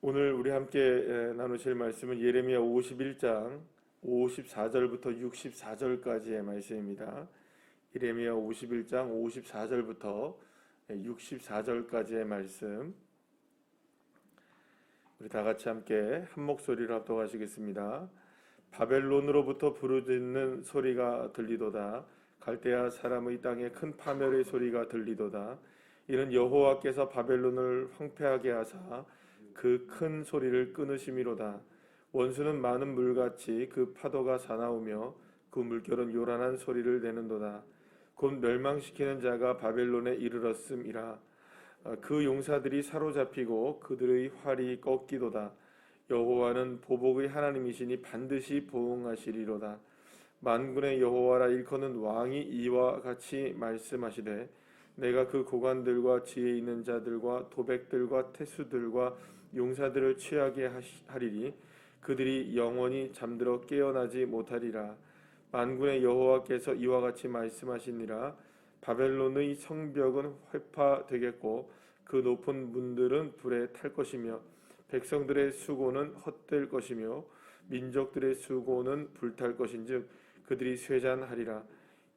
오늘 우리 함께 나누실 말씀은 예레미야 51장 54절부터 64절까지의 말씀입니다. 예레미야 51장 54절부터 64절까지의 말씀, 우리 다 같이 함께 한 목소리로 합독하시겠습니다. 바벨론으로부터 부르짖는 소리가 들리도다. 갈대아 사람의 땅에 큰 파멸의 소리가 들리도다. 이는 여호와께서 바벨론을 황폐하게 하사 그 큰 소리를 끊으심이로다. 원수는 많은 물같이 그 파도가 사나우며 그 물결은 요란한 소리를 내는도다. 곧 멸망시키는 자가 바벨론에 이르렀음이라. 그 용사들이 사로잡히고 그들의 활이 꺾이도다. 여호와는 보복의 하나님이시니 반드시 보응하시리로다. 만군의 여호와라 일컫는 왕이 이와 같이 말씀하시되, 내가 그 고관들과 지혜 있는 자들과 도백들과 태수들과 용사들을 취하게 하리니 그들이 영원히 잠들어 깨어나지 못하리라. 만군의 여호와께서 이와 같이 말씀하시니라. 바벨론의 성벽은 회파되겠고 그 높은 문들은 불에 탈 것이며 백성들의 수고는 헛될 것이며 민족들의 수고는 불탈 것인즉 그들이 쇠잔하리라.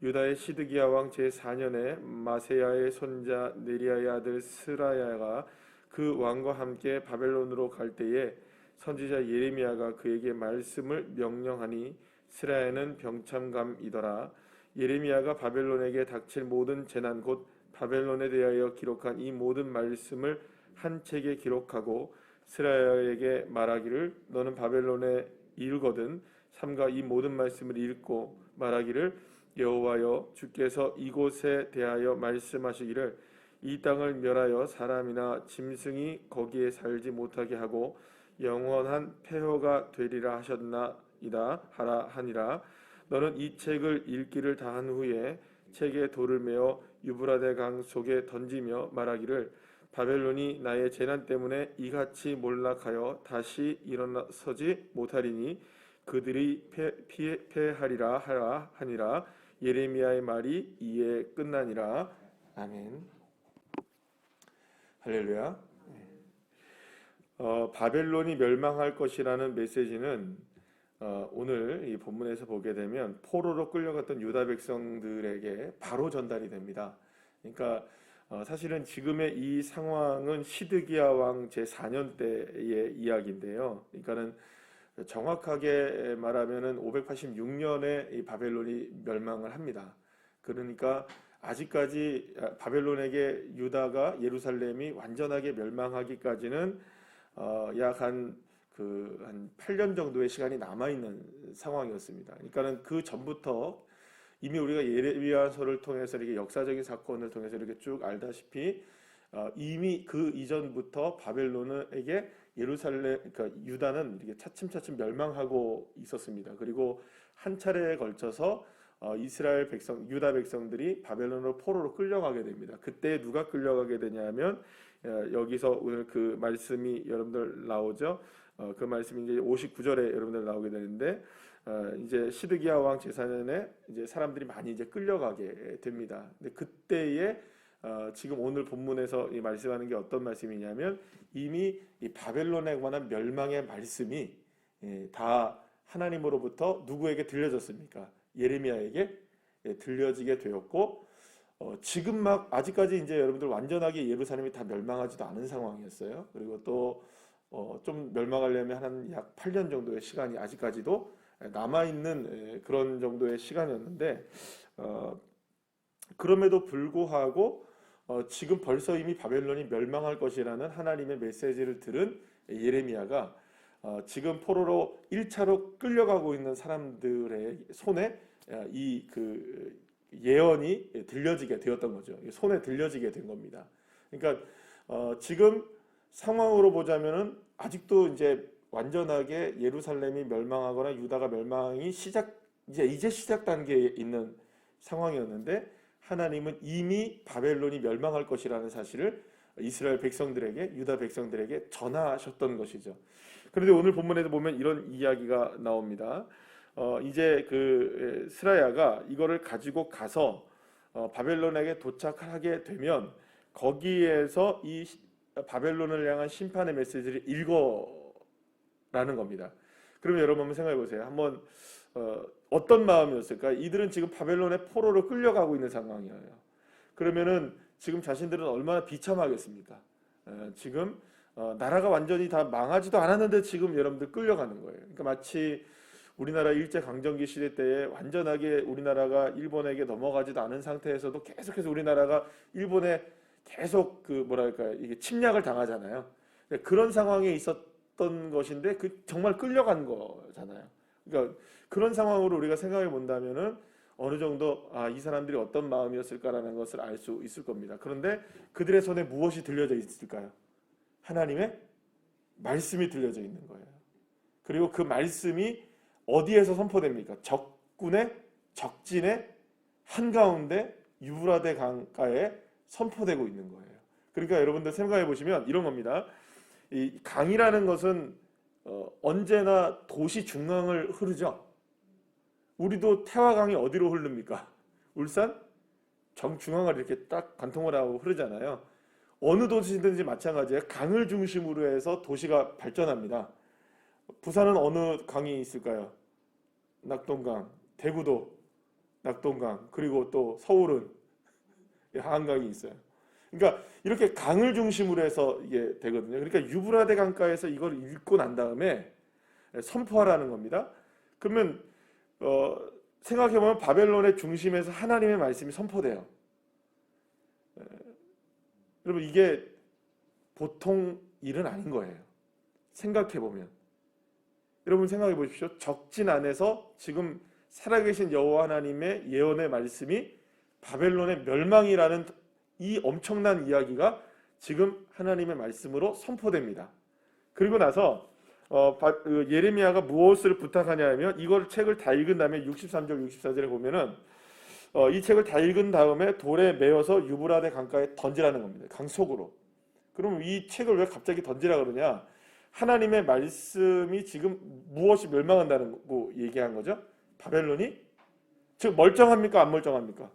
유다의 시드기야 왕 제4년에 마세야의 손자 네리야의 아들 스라야가 그 왕과 함께 바벨론으로 갈 때에 선지자 예레미야가 그에게 말씀을 명령하니 스라야는 병참감이더라. 예레미야가 바벨론에게 닥칠 모든 재난 곧 바벨론에 대하여 기록한 이 모든 말씀을 한 책에 기록하고 스라야에게 말하기를, 너는 바벨론에 이르거든 삼가 이 모든 말씀을 읽고 말하기를, 여호와여 주께서 이곳에 대하여 말씀하시기를, 이 땅을 멸하여 사람이나 짐승이 거기에 살지 못하게 하고 영원한 폐허가 되리라 하셨나이다 하라 하니라. 너는 이 책을 읽기를 다한 후에 책에 돌을 메어 유브라데 강 속에 던지며 말하기를, 바벨론이 나의 재난 때문에 이같이 몰락하여 다시 일어서지 못하리니 그들이 패하리라 하라 하니라. 예레미야의 말이 이에 끝나니라. 아멘. 할렐루야. 바벨론이 멸망할 것이라는 메시지는 오늘 이 본문에서 보게 되면 포로로 끌려갔던 유다 백성들에게 바로 전달이 됩니다. 그러니까 사실은 지금의 이 상황은 시드기야 왕 제4년 때의 이야기인데요. 그러니까는 정확하게 말하면은 586년에 이 바벨론이 멸망을 합니다. 그러니까 아직까지 바벨론에게 유다가 예루살렘이 완전하게 멸망하기까지는 약 한 8년 정도의 시간이 남아 있는 상황이었습니다. 그러니까는 그 전부터 이미 우리가 예레미야서를 통해서 이렇게 역사적인 사건을 통해서 이렇게 쭉 알다시피 이미 그 이전부터 바벨론에게 그러니까 유다는 이렇게 차츰차츰 멸망하고 있었습니다. 그리고 한 차례에 걸쳐서 이스라엘 백성, 유다 백성들이 바벨론으로 포로로 끌려가게 됩니다. 그때 누가 끌려가게 되냐면 여기서 오늘 그 말씀이 여러분들 나오죠. 그 말씀이 이제 59절에 여러분들 나오게 되는데 이제 시드기야 왕 제4년에 이제 사람들이 많이 이제 끌려가게 됩니다. 근데 그때에 지금 오늘 본문에서 이 말씀하는 게 어떤 말씀이냐면 이미 이 바벨론에 관한 멸망의 말씀이 다 하나님으로부터 누구에게 들려졌습니까? 예레미야에게 들려지게 되었고 지금 막 아직까지 이제 여러분들 완전하게 예루살렘이 다 멸망하지도 않은 상황이었어요. 그리고 또 좀 멸망하려면 한 약 8년 정도의 시간이 아직까지도 남아 있는 그런 정도의 시간이었는데 그럼에도 불구하고 지금 벌써 이미 바벨론이 멸망할 것이라는 하나님의 메시지를 들은 예레미야가 지금 포로로 1차로 끌려가고 있는 사람들의 손에 이 예언이 들려지게 되었던 거죠. 손에 들려지게 된 겁니다. 그러니까 지금 상황으로 보자면은 아직도 이제 완전하게 예루살렘이 멸망하거나 유다가 멸망이 이제 시작 단계에 있는 상황이었는데 하나님은 이미 바벨론이 멸망할 것이라는 사실을 이스라엘 백성들에게, 유다 백성들에게 전하셨던 것이죠. 그런데 오늘 본문에도 보면 이런 이야기가 나옵니다. 이제 그 스라야가 이거를 가지고 가서 바벨론에게 도착하게 되면 거기에서 이 바벨론을 향한 심판의 메시지를 읽어라는 겁니다. 그러면 여러분 한번 생각해 보세요. 한번 어떤 마음이었을까? 이들은 지금 바벨론의 포로로 끌려가고 있는 상황이에요. 그러면은 지금 자신들은 얼마나 비참하겠습니까? 지금 나라가 완전히 다 망하지도 않았는데 지금 여러분들 끌려가는 거예요. 그러니까 마치 우리나라 일제강점기 시대 때에 완전하게 우리나라가 일본에게 넘어가지도 않은 상태에서도 계속해서 우리나라가 일본에 계속 이게 침략을 당하잖아요. 그런 상황에 있었던 것인데 정말 끌려간 거잖아요. 그러니까 그런 상황으로 우리가 생각해 본다면은 어느 정도 이 사람들이 어떤 마음이었을까라는 것을 알 수 있을 겁니다. 그런데 그들의 손에 무엇이 들려져 있을까요? 하나님의 말씀이 들려져 있는 거예요. 그리고 그 말씀이 어디에서 선포됩니까? 적진의 한가운데 유브라데 강가에 선포되고 있는 거예요. 그러니까 여러분들 생각해 보시면 이런 겁니다. 이 강이라는 것은 언제나 도시 중앙을 흐르죠. 우리도 태화강이 어디로 흐릅니까? 울산? 정중앙을 이렇게 딱 관통을 하고 흐르잖아요. 어느 도시든지 마찬가지예요. 강을 중심으로 해서 도시가 발전합니다. 부산은 어느 강이 있을까요? 낙동강. 대구도 낙동강. 그리고 또 서울은 한강이 있어요. 그러니까 이렇게 강을 중심으로 해서 이게 되거든요. 그러니까 유브라데 강가에서 이걸 읽고 난 다음에 선포하라는 겁니다. 그러면 생각해보면 바벨론의 중심에서 하나님의 말씀이 선포돼요. 여러분 이게 보통 일은 아닌 거예요. 생각해보면 여러분 생각해 보십시오. 적진 안에서 지금 살아계신 여호와 하나님의 예언의 말씀이 바벨론의 멸망이라는 이 엄청난 이야기가 지금 하나님의 말씀으로 선포됩니다. 그리고 나서 예레미야가 무엇을 부탁하냐 하면 이걸 책을 다 읽은 다음에 63절 64절에 보면은 이 책을 다 읽은 다음에 돌에 메어서 유브라데 강가에 던지라는 겁니다. 강 속으로. 그럼 이 책을 왜 갑자기 던지라 그러냐? 하나님의 말씀이 지금 무엇이 멸망한다는 거 얘기한 거죠? 바벨론이? 즉 멀쩡합니까? 안 멀쩡합니까?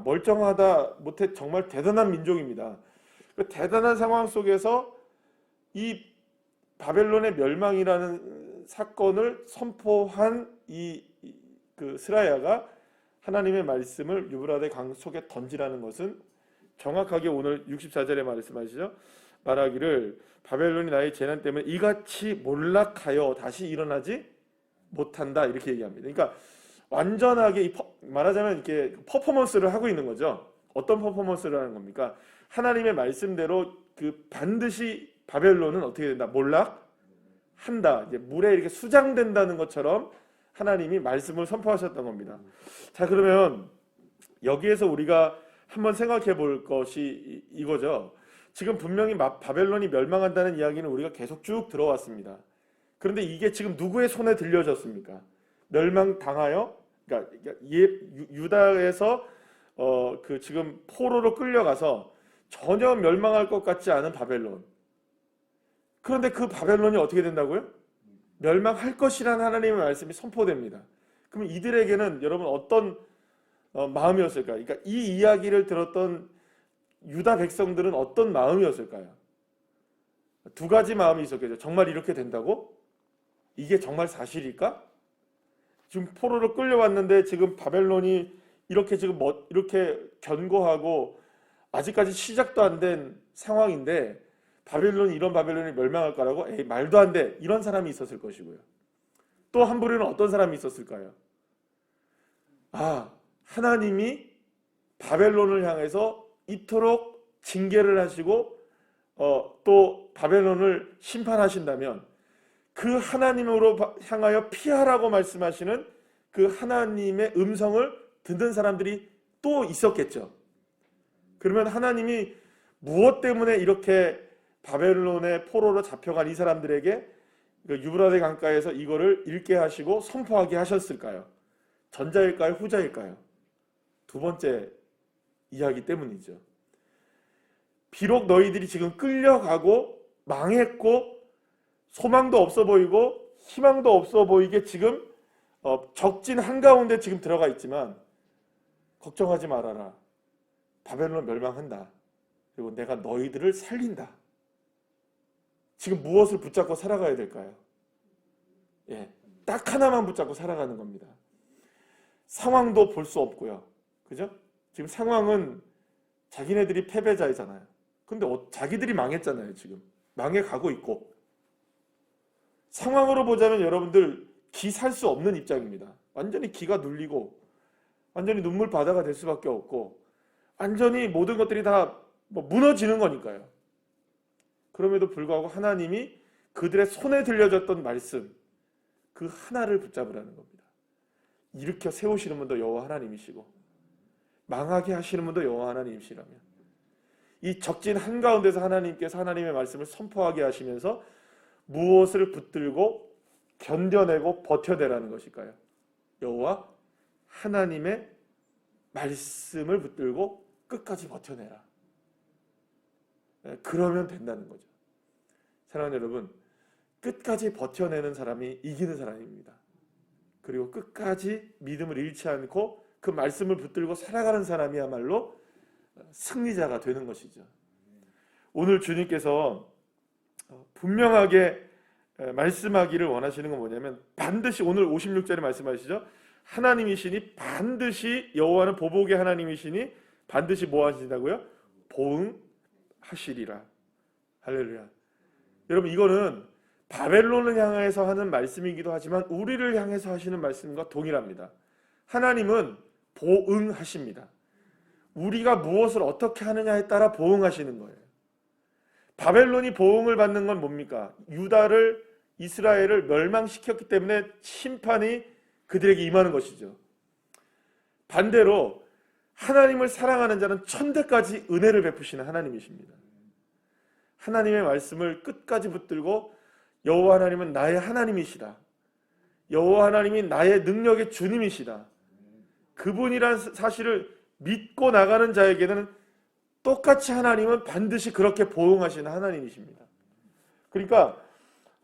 멀쩡하다 못해 정말 대단한 민족입니다. 그 대단한 상황 속에서 이 바벨론의 멸망이라는 사건을 선포한 그 스라야가 하나님의 말씀을 유브라데 강 속에 던지라는 것은 정확하게 오늘 64절에 말씀하시죠. 말하기를 바벨론이 나의 재난 때문에 이같이 몰락하여 다시 일어나지 못한다 이렇게 얘기합니다. 그러니까 완전하게 말하자면 이렇게 퍼포먼스를 하고 있는 거죠. 어떤 퍼포먼스를 하는 겁니까? 하나님의 말씀대로 반드시 바벨론은 어떻게 된다? 몰락한다. 이제 물에 이렇게 수장된다는 것처럼 하나님이 말씀을 선포하셨던 겁니다. 자, 그러면 여기에서 우리가 한번 생각해 볼 것이 이거죠. 지금 분명히 바벨론이 멸망한다는 이야기는 우리가 계속 쭉 들어왔습니다. 그런데 이게 지금 누구의 손에 들려졌습니까? 멸망당하여, 그러니까 유다에서 지금 포로로 끌려가서 전혀 멸망할 것 같지 않은 바벨론. 그런데 그 바벨론이 어떻게 된다고요? 멸망할 것이라는 하나님의 말씀이 선포됩니다. 그러면 이들에게는 여러분 어떤 마음이었을까요? 그러니까 이 이야기를 들었던 유다 백성들은 어떤 마음이었을까요? 두 가지 마음이 있었겠죠. 정말 이렇게 된다고? 이게 정말 사실일까? 지금 포로로 끌려왔는데 지금 바벨론이 이렇게 지금 이렇게 견고하고 아직까지 시작도 안 된 상황인데 이런 바벨론이 멸망할 거라고? 에이, 말도 안 돼. 이런 사람이 있었을 것이고요. 또 한 부류는 어떤 사람이 있었을까요? 하나님이 바벨론을 향해서 이토록 징계를 하시고 또 바벨론을 심판하신다면 그 하나님으로 향하여 피하라고 말씀하시는 그 하나님의 음성을 듣는 사람들이 또 있었겠죠. 그러면 하나님이 무엇 때문에 이렇게 바벨론의 포로로 잡혀간 이 사람들에게 유브라데 강가에서 이거를 읽게 하시고 선포하게 하셨을까요? 전자일까요? 후자일까요? 두 번째 이야기 때문이죠. 비록 너희들이 지금 끌려가고 망했고 소망도 없어 보이고 희망도 없어 보이게 지금 적진 한가운데 지금 들어가 있지만 걱정하지 말아라. 바벨론 멸망한다. 그리고 내가 너희들을 살린다. 지금 무엇을 붙잡고 살아가야 될까요? 예, 딱 하나만 붙잡고 살아가는 겁니다. 상황도 볼 수 없고요. 그죠? 지금 상황은 자기네들이 패배자이잖아요. 근데 자기들이 망했잖아요. 지금 망해가고 있고, 상황으로 보자면 여러분들 기 살 수 없는 입장입니다. 완전히 기가 눌리고 완전히 눈물 바다가 될 수밖에 없고 완전히 모든 것들이 다 무너지는 거니까요. 그럼에도 불구하고 하나님이 그들의 손에 들려졌던 말씀 그 하나를 붙잡으라는 겁니다. 일으켜 세우시는 분도 여호와 하나님이시고 망하게 하시는 분도 여호와 하나님이시라면 이 적진 한가운데서 하나님께서 하나님의 말씀을 선포하게 하시면서 무엇을 붙들고 견뎌내고 버텨내라는 것일까요? 여호와 하나님의 말씀을 붙들고 끝까지 버텨내라. 그러면 된다는 거죠. 사랑하는 여러분, 끝까지 버텨내는 사람이 이기는 사람입니다. 그리고 끝까지 믿음을 잃지 않고 그 말씀을 붙들고 살아가는 사람이야말로 승리자가 되는 것이죠. 오늘 주님께서 분명하게 말씀하기를 원하시는 건 뭐냐면 반드시 오늘 56절에 말씀하시죠. 하나님이시니 반드시 여호와는 보복의 하나님이시니 반드시 뭐 하신다고요? 보응하시리라. 할렐루야. 여러분 이거는 바벨론을 향해서 하는 말씀이기도 하지만 우리를 향해서 하시는 말씀과 동일합니다. 하나님은 보응하십니다. 우리가 무엇을 어떻게 하느냐에 따라 보응하시는 거예요. 바벨론이 보응을 받는 건 뭡니까? 유다를 이스라엘을 멸망시켰기 때문에 심판이 그들에게 임하는 것이죠. 반대로 하나님을 사랑하는 자는 천대까지 은혜를 베푸시는 하나님이십니다. 하나님의 말씀을 끝까지 붙들고 여호와 하나님은 나의 하나님이시다. 여호와 하나님이 나의 능력의 주님이시다. 그분이란 사실을 믿고 나가는 자에게는 똑같이 하나님은 반드시 그렇게 보응하시는 하나님이십니다. 그러니까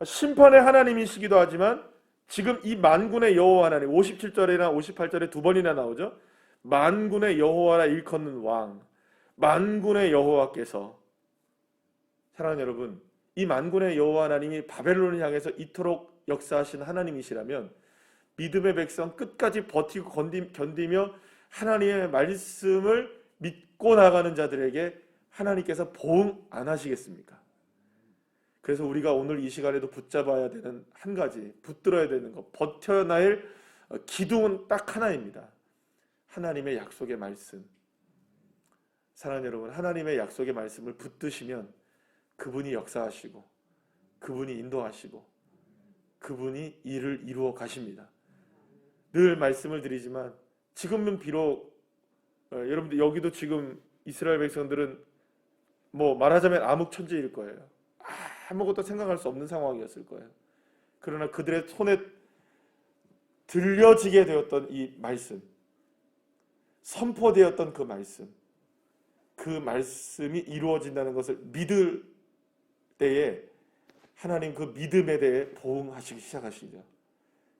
심판의 하나님이시기도 하지만 지금 이 만군의 여호와 하나님 57절이나 58절에 두 번이나 나오죠. 만군의 여호와라 일컫는 왕, 만군의 여호와께서, 사랑하는 여러분, 이 만군의 여호와 하나님이 바벨론을 향해서 이토록 역사하신 하나님이시라면 믿음의 백성 끝까지 버티고 견디며 하나님의 말씀을 믿고 나가는 자들에게 하나님께서 보응 안 하시겠습니까? 그래서 우리가 오늘 이 시간에도 붙잡아야 되는 한 가지, 붙들어야 되는 것, 버텨낼 기둥은 딱 하나입니다. 하나님의 약속의 말씀. 사랑하는 여러분, 하나님의 약속의 말씀을 붙드시면 그분이 역사하시고 그분이 인도하시고 그분이 일을 이루어 가십니다. 늘 말씀을 드리지만 지금은 비록 여러분들 여기도 지금 이스라엘 백성들은 뭐 말하자면 암흑천지일 거예요. 아무것도 생각할 수 없는 상황이었을 거예요. 그러나 그들의 손에 들려지게 되었던 이 말씀, 선포되었던 그 말씀이 이루어진다는 것을 믿을 때에 하나님 그 믿음에 대해 보응하시기 시작하시죠.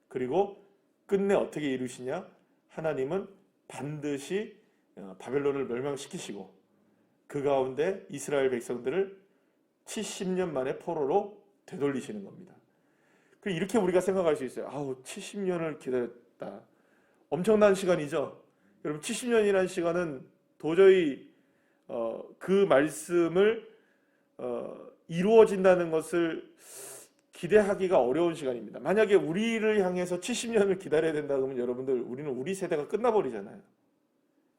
그리고 끝내 어떻게 이루시냐? 하나님은 반드시 바벨론을 멸망시키시고 그 가운데 이스라엘 백성들을 70년 만에 포로로 되돌리시는 겁니다. 이렇게 우리가 생각할 수 있어요. 70년을 기다렸다. 엄청난 시간이죠. 여러분 70년이라는 시간은 도저히 그 말씀을 이루어진다는 것을 기대하기가 어려운 시간입니다. 만약에 우리를 향해서 70년을 기다려야 된다 그러면 여러분들 우리는 우리 세대가 끝나버리잖아요.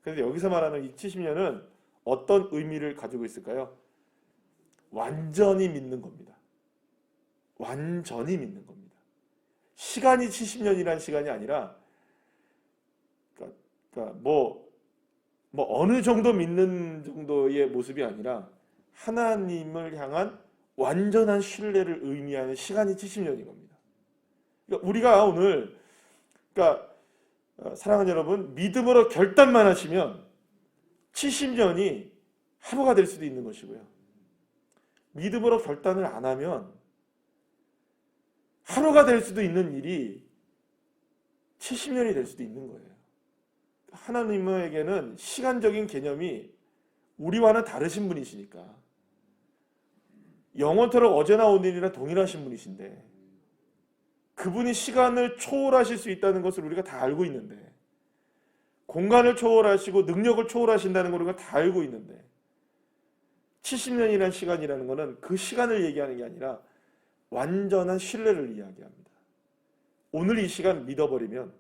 그런데 여기서 말하는 이 70년은 어떤 의미를 가지고 있을까요? 완전히 믿는 겁니다. 완전히 믿는 겁니다. 시간이 70년이라는 시간이 아니라 그러니까 뭐 어느 정도 믿는 정도의 모습이 아니라 하나님을 향한 완전한 신뢰를 의미하는 시간이 70년인 겁니다. 그러니까 우리가 오늘 사랑하는 여러분, 믿음으로 결단만 하시면 70년이 하루가 될 수도 있는 것이고요. 믿음으로 결단을 안 하면 하루가 될 수도 있는 일이 70년이 될 수도 있는 거예요. 하나님에게는 시간적인 개념이 우리와는 다르신 분이시니까 영원토록 어제나 오늘이나 동일하신 분이신데 그분이 시간을 초월하실 수 있다는 것을 우리가 다 알고 있는데, 공간을 초월하시고 능력을 초월하신다는 걸 우리가 다 알고 있는데, 70년이라는 시간이라는 것은 그 시간을 얘기하는 게 아니라 완전한 신뢰를 이야기합니다. 오늘 이 시간 믿어버리면,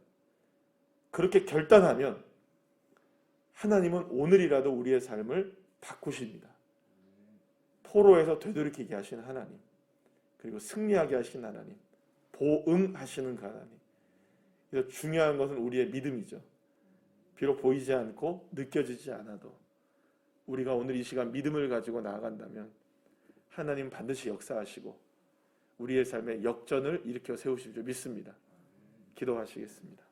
그렇게 결단하면 하나님은 오늘이라도 우리의 삶을 바꾸십니다. 포로에서 되돌이키게 하신 하나님, 그리고 승리하게 하신 하나님, 보응하시는 그 하나님. 그래서 중요한 것은 우리의 믿음이죠. 비록 보이지 않고 느껴지지 않아도 우리가 오늘 이 시간 믿음을 가지고 나아간다면 하나님 반드시 역사하시고 우리의 삶에 역전을 일으켜 세우실 줄 믿습니다. 기도하시겠습니다.